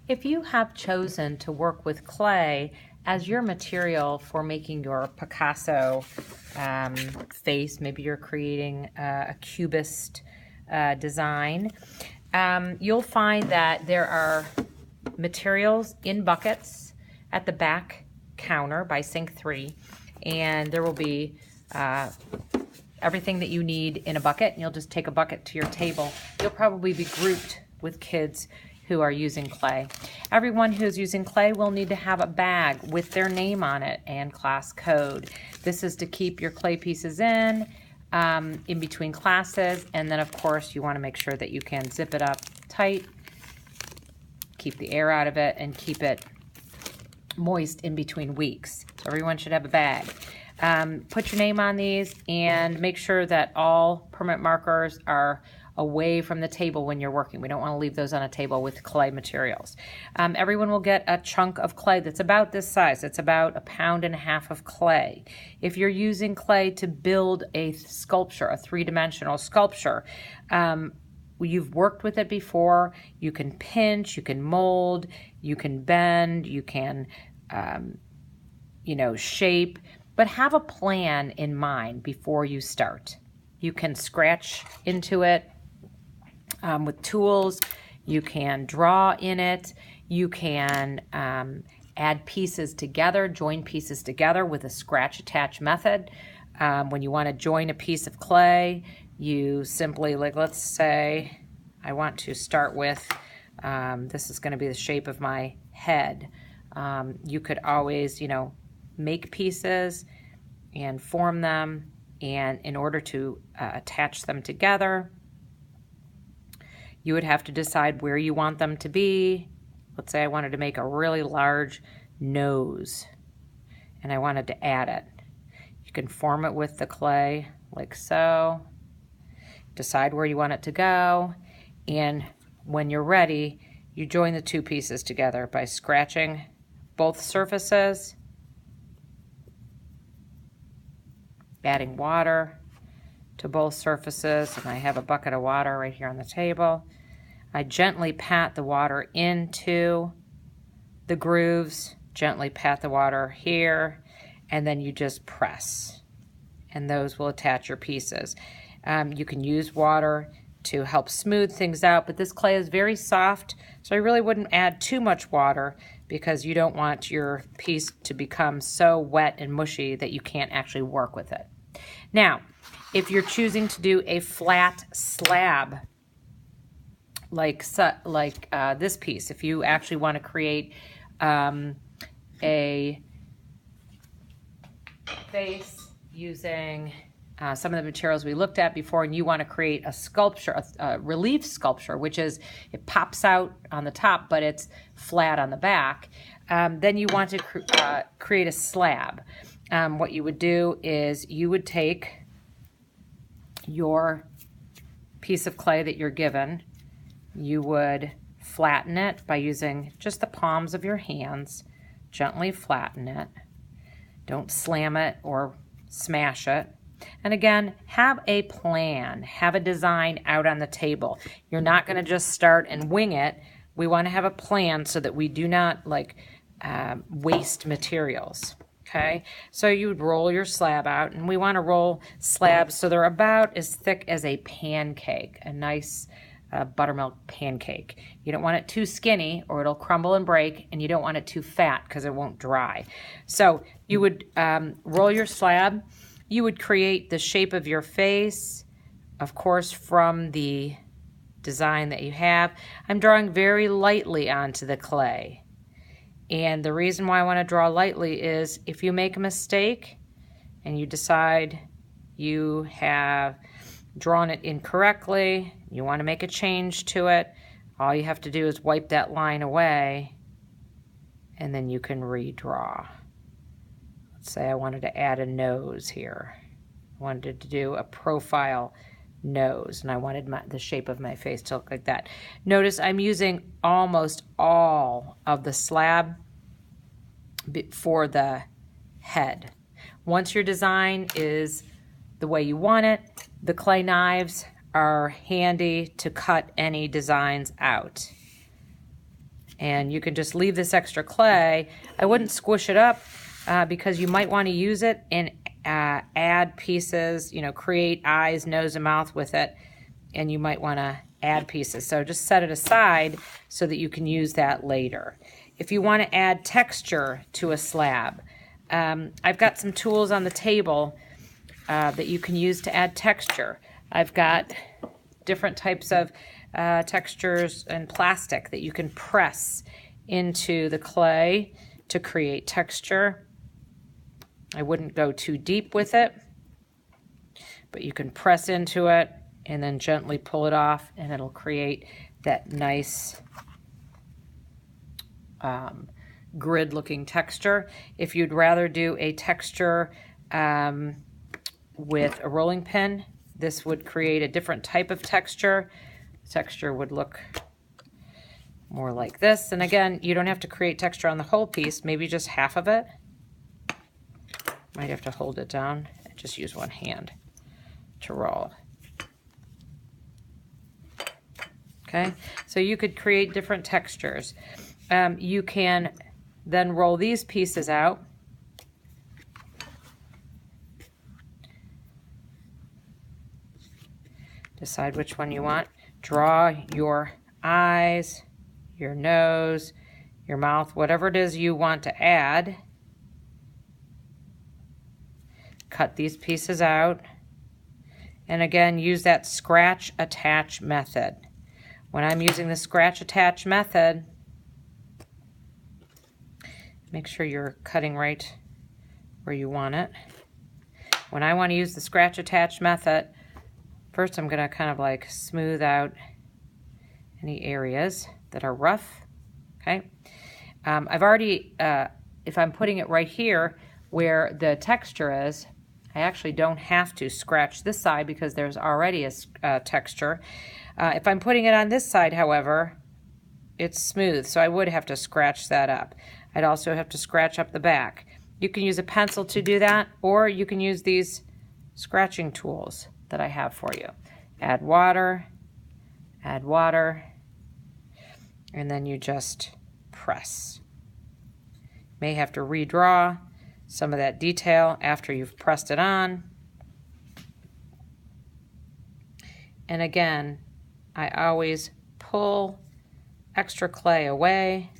If you have chosen to work with clay as your material for making your Picasso face, maybe you're creating a cubist design, you'll find that there are materials in buckets at the back counter by sink 3, and there will be everything that you need in a bucket, and you'll just take a bucket to your table. You'll probably be grouped with kids who are using clay. Everyone who's using clay will need to have a bag with their name on it and class code. This is to keep your clay pieces in between classes, and then of course you want to make sure that you can zip it up tight, keep the air out of it, and keep it moist in between weeks. So everyone should have a bag. Put your name on these and make sure that all permanent markers are away from the table when you're working. We don't want to leave those on a table with clay materials. Everyone will get a chunk of clay that's about this size. It's about 1.5 pounds of clay. If you're using clay to build a sculpture, a 3-dimensional sculpture, you've worked with it before, you can pinch, you can mold, you can bend, you can, shape, but have a plan in mind before you start. You can scratch into it with tools, you can draw in it, you can add pieces together, join pieces together with a scratch attach method. When you want to join a piece of clay, you simply, like, let's say I want to start with, this is going to be the shape of my head. You could always, make pieces and form them, and in order to attach them together, you would have to decide where you want them to be. Let's say I wanted to make a really large nose and I wanted to add it. You can form it with the clay like so, decide where you want it to go, and when you're ready, you join the 2 pieces together by scratching both surfaces, adding water to both surfaces, and I have a bucket of water right here on the table. I gently pat the water into the grooves, gently pat the water here, and then you just press, and those will attach your pieces. You can use water to help smooth things out, but this clay is very soft, so I really wouldn't add too much water because you don't want your piece to become so wet and mushy that you can't actually work with it. Now, if you're choosing to do a flat slab, like this piece, if you actually want to create a face using some of the materials we looked at before, and you want to create a sculpture, a relief sculpture, which is, it pops out on the top, but it's flat on the back, then you want to create a slab. What you would do is you would take your piece of clay that you're given, you would flatten it by using just the palms of your hands, gently flatten it. Don't slam it or smash it. And again, have a plan, have a design out on the table. You're not going to just start and wing it. We want to have a plan so that we do not waste materials. Okay, so you would roll your slab out, and we want to roll slabs so they're about as thick as a pancake, a nice buttermilk pancake. You don't want it too skinny or it'll crumble and break, and you don't want it too fat because it won't dry. So you would roll your slab. You would create the shape of your face, of course, from the design that you have. I'm drawing very lightly onto the clay. And the reason why I want to draw lightly is if you make a mistake and you decide you have drawn it incorrectly, you want to make a change to it, all you have to do is wipe that line away, and then you can redraw. Let's say I wanted to add a nose here. I wanted to do a profile nose, and I wanted the shape of my face to look like that. Notice I'm using almost all of the slab for the head. Once your design is the way you want it, the clay knives are handy to cut any designs out. And you can just leave this extra clay. I wouldn't squish it up because you might want to use it and add pieces, you know, create eyes, nose, and mouth with it. And you might want to add pieces. So just set it aside so that you can use that later. If you want to add texture to a slab, I've got some tools on the table that you can use to add texture. I've got different types of textures and plastic that you can press into the clay to create texture. I wouldn't go too deep with it, but you can press into it and then gently pull it off, and it'll create that nice grid looking texture. If you'd rather do a texture with a rolling pin, this would create a different type of texture. Texture would look more like this. And again, you don't have to create texture on the whole piece, maybe just half of it. Might have to hold it down and just use one hand to roll. Okay, so you could create different textures. You can then roll these pieces out. Decide which one you want. Draw your eyes, your nose, your mouth, whatever it is you want to add. Cut these pieces out. And again, use that scratch attach method. When I'm using the scratch attach method, make sure you're cutting right where you want it. When I want to use the scratch attach method, first I'm going to kind of like smooth out any areas that are rough. Okay. I've already, if I'm putting it right here where the texture is, I actually don't have to scratch this side because there's already a texture. If I'm putting it on this side, however, it's smooth, so I would have to scratch that up. I'd also have to scratch up the back. You can use a pencil to do that, or you can use these scratching tools that I have for you. Add water, and then you just press. May have to redraw some of that detail after you've pressed it on. And again, I always pull extra clay away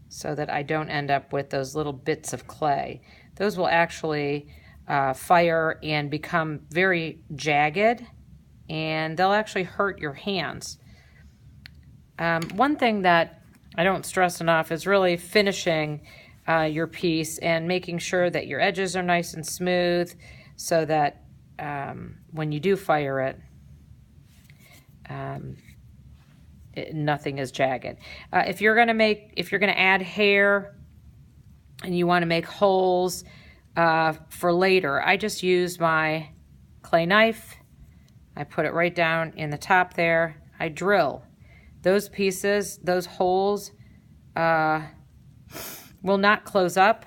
so that I don't end up with those little bits of clay. Those will actually fire and become very jagged, and they'll actually hurt your hands. One thing that I don't stress enough is really finishing your piece and making sure that your edges are nice and smooth so that when you do fire it, nothing is jagged. If you're gonna add hair and you want to make holes for later, I just use my clay knife. I put it right down in the top there. I drill. Those pieces, those holes will not close up,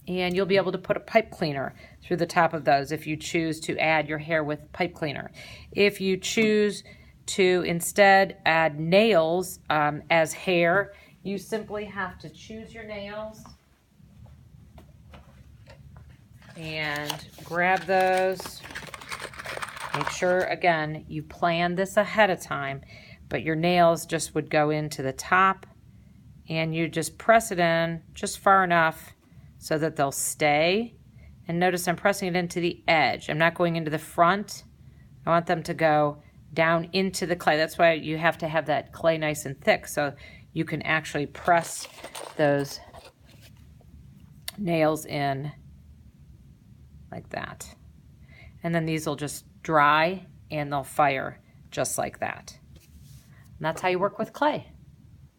and you'll be able to put a pipe cleaner through the top of those if you choose to add your hair with pipe cleaner. If you choose to instead add nails as hair, you simply have to choose your nails and grab those. Make sure, again, you plan this ahead of time, but your nails just would go into the top, and you just press it in just far enough so that they'll stay. And notice I'm pressing it into the edge. I'm not going into the front. I want them to go down into the clay. That's why you have to have that clay nice and thick so you can actually press those nails in like that. And then these will just dry and they'll fire just like that. And that's how you work with clay.